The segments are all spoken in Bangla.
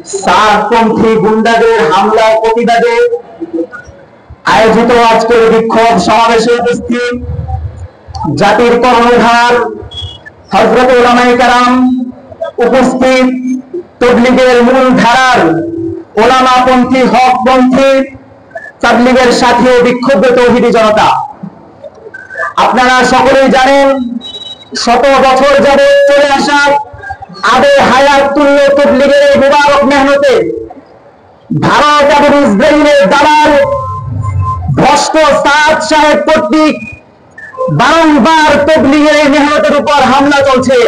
সাতপন্থী গুন্ডাদের হামলা প্রতিবাদে আয়োজিত আজকের বিক্ষোভ সমাবেশে উপস্থিত জাতির কর্ণধার হযরত উলামায়ে কেরাম, উপস্থিত তাবলীগের মূল ধারার ওলামাপন্থী হকপন্থী তাবলীগের সাথে বিক্ষুব্ধ তৌহিদি জনতা, আপনারা সকলেই জানেন শত বছর যাবত চলে আসা আবে হায়াত তুল্য তাবলীগের এই মুবারক মেহনতে ভারত এবং ইসরায়েলের দালাল ভ্রষ্ট সাদ সাহেব কর্তৃক বারংবার তাবলীগের এই মেহনতের উপর হামলা চলছে।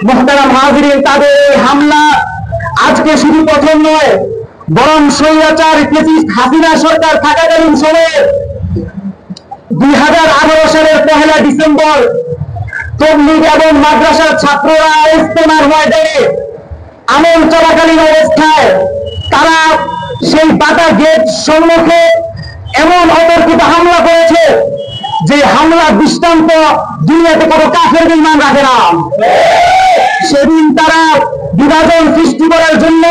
মুহতারাম হাজিরিন, তাদের এই হামলা আজকে শুধু প্রথম নয়, বরং স্বৈরাচার ফ্যাসিস্ট হাসিনা সরকার থাকাকালীন সময়ে 2018 সালের 1 ডিসেম্বর তাবলীগ এবং মাদ্রাসার ছাত্ররা ইজতেমার ময়দানে আমল চলাকালীন অবস্থায় তারা সেই বাটা গেট সম্মুখে এমন অতর্কিত হামলা করেছে যে হামলা দৃষ্টান্ত দুনিয়াতে কোনো কাফের ইমান রাখে না। সেদিন তারা বিভাজন সৃষ্টি করার জন্য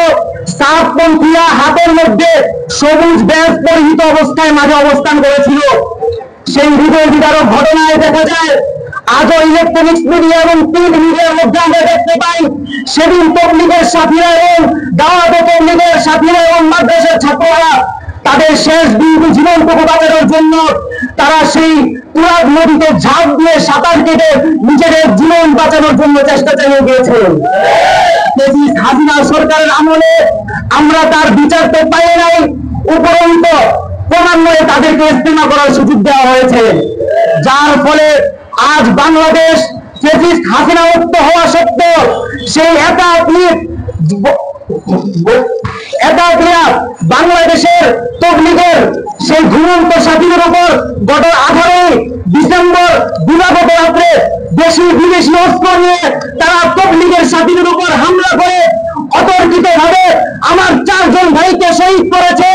সাতপন্থীরা হাতের মধ্যে সবুজ ব্যাজ পরিহিত অবস্থায় মাঝে অবস্থান করেছিল। সেই হৃদয় বিদারক ঘটনায় দেখা যায় আজও ইলেকট্রনিক্স মিডিয়া এবং প্রিন্ট মিডিয়ার মধ্যে আমরা দেখতে পাই সেদিন তাবলীগের সাথীরা এবং দাওয়াত তাবলীগের সাথীরা এবং মাদ্রাসার ছাত্ররা তাদের শেষ বিন্দু জীবনটুকু বাঁচানোর জন্য তারা সেই তুরাগ নদীতে ঝাঁপ দিয়ে সাঁতার কেটে নিজেদের জীবন বাঁচানোর জন্য চেষ্টা চালিয়ে গিয়েছিলেন। হাসিনা সরকারের আমলে আমরা তার বিচার তো পাই নাই, উপরন্ত ক্রমান্বয়ে তাদেরকে ইস্তেমা করার সুযোগ দেওয়া হয়েছে, যার ফলে আজ বাংলাদেশ ফ্যাসিস্ট হাসিনা মুক্ত হওয়া সত্ত্বেও সেই বাংলাদেশের তাবলীগের সেই ঘুমন্ত সাথীদের উপর গত 18 ডিসেম্বর দিবাগত রাত্রে দেশি বিদেশি অস্ত্র নিয়ে তারা তাবলীগের সাথীদের উপর হামলা করে অতর্কিত ভাবে আমার 4 জন ভাইকে শহীদ করেছে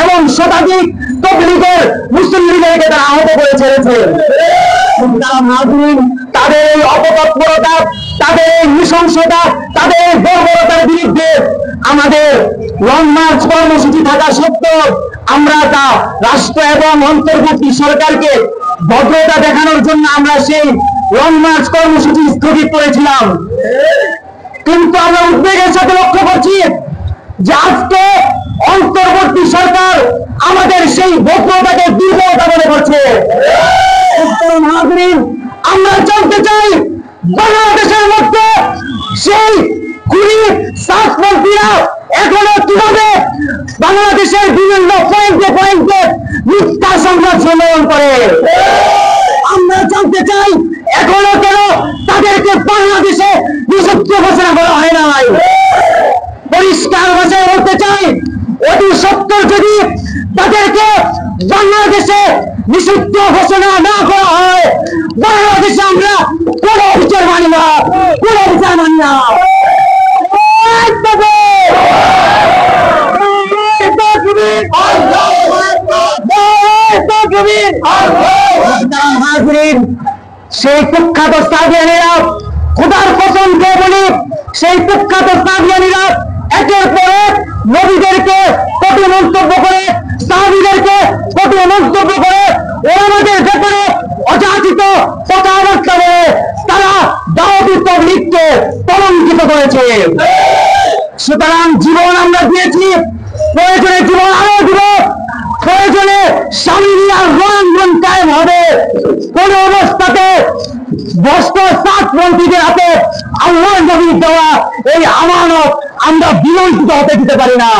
এবং শতাধিক তাবলীগের মুসল্লিদেরকে তারা আহত করে ছেড়েছে। তাদের এই অপতৎপরতা, তাদের এই নৃশংসতা, তাদের এই বর্বরতার বিরুদ্ধে আমাদের লং মার্চ কর্মসূচি থাকা সত্ত্বেও আমরা তা রাষ্ট্র এবং অন্তর্বর্তী সরকারকে ভদ্রতা দেখানোর জন্য আমরা সেই লং মার্চ কর্মসূচি স্থগিত করেছিলাম। কিন্তু আমরা উদ্বেগের সাথে লক্ষ্য করছি যে আজকে অন্তর্বর্তী সরকার আমাদের সেই ভদ্রতাকে দুর্বলতা মনে করছে। আমরা জানতে চাই বাংলাদেশের মধ্যে সেই খুনি সাতপন্থীরা এখনো কিভাবে বাংলাদেশের বিভিন্ন পয়েন্টে পয়েন্টে মিথ্যা সংবাদ সম্মেলন করে। আমরা জানতে চাই এখনো কেন তাদেরকে বাংলাদেশে নিষিদ্ধ ঘোষণা করা হয় নাই। পরিষ্কার ভাষায় বলতে চাই, অতি সত্তর যদি তাদেরকে বাংলাদেশে নিষিদ্ধ ঘোষণা না করা হয়, বাংলাদেশে আমরা কোন বিচার মানি না, কোন বিচার মানি না। সেই কুখ্যাত সাদিয়ানীরা, খোদার কসম কে বলি, সেই কুখ্যাত সাদিয়ানীরা একের পর এক নবীদেরকে কটু মন্তব্য করে, সাহাবীদেরকে কটু মন্তব্য করে, ওলামাদের ব্যাপারে অযাচিত কথাবার্তা বলে তারা দাওয়াতি তাবলীগকে কলঙ্কিত করেছে। সুতরাং জীবন আমরা দিয়েছি, প্রয়োজনে জীবন আরো দিব, প্রয়োজনে স্বামীরা রণ কায়েম হবে। কোন অবস্থাতে ভ্রষ্ট সাতপন্থীদের হাতে আল্লাহর নবীর দেওয়া এই আমানত আমরা বিলম্বিত হতে দিতে পারি না।